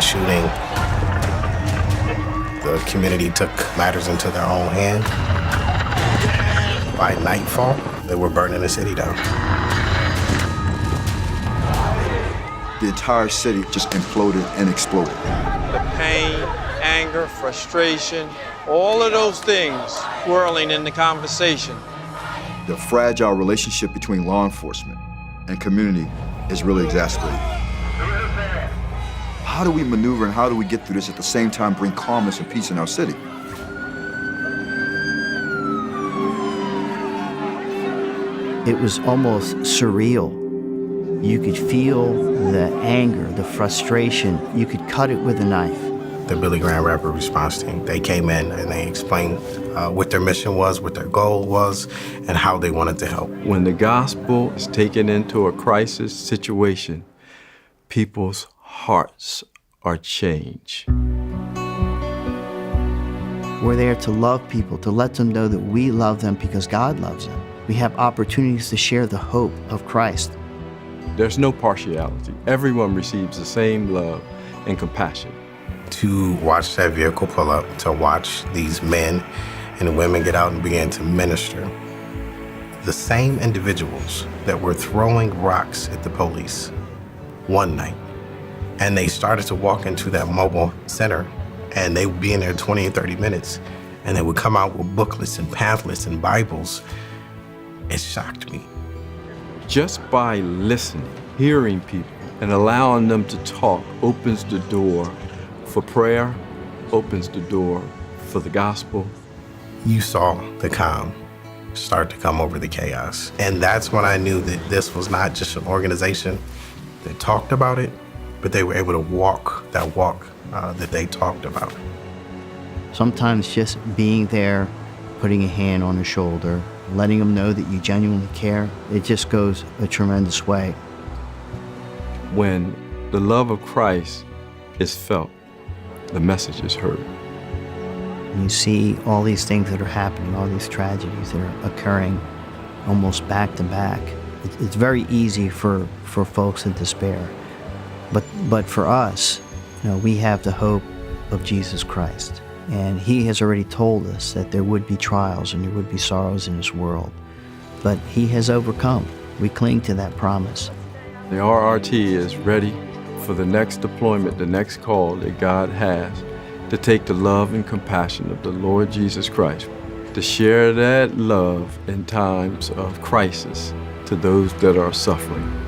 shooting, the community took matters into their own hand. By nightfall, they were burning the city down. The entire city just imploded and exploded. The pain, anger, frustration, all of those things swirling in the conversation. The fragile relationship between law enforcement and community is really exacerbated. How do we maneuver and how do we get through this at the same time bring calmness and peace in our city? It was almost surreal. You could feel the anger, the frustration. You could cut it with a knife. The Billy Graham Rapid Response Team, they came in and they explained what their mission was, what their goal was, and how they wanted to help. When the gospel is taken into a crisis situation, people's hearts are changed. We're there to love people, to let them know that we love them because God loves them. We have opportunities to share the hope of Christ. There's no partiality. Everyone receives the same love and compassion. To watch that vehicle pull up, to watch these men and women get out and begin to minister. The same individuals that were throwing rocks at the police one night, and they started to walk into that mobile center, and they would be in there 20 and 30 minutes, and they would come out with booklets and pamphlets and Bibles. It shocked me. Just by listening, hearing people, and allowing them to talk opens the door for prayer, opens the door for the gospel. You saw the calm start to come over the chaos. And that's when I knew that this was not just an organization that talked about it, but they were able to walk that walk that they talked about. Sometimes just being there, putting a hand on the shoulder, letting them know that you genuinely care, it just goes a tremendous way. When the love of Christ is felt, the message is heard. You see all these things that are happening, all these tragedies that are occurring almost back to back. It's very easy for folks in despair. But for us, we have the hope of Jesus Christ. And he has already told us that there would be trials and there would be sorrows in this world. But he has overcome. We cling to that promise. The RRT is ready for the next deployment, the next call that God has to take the love and compassion of the Lord Jesus Christ, to share that love in times of crisis to those that are suffering.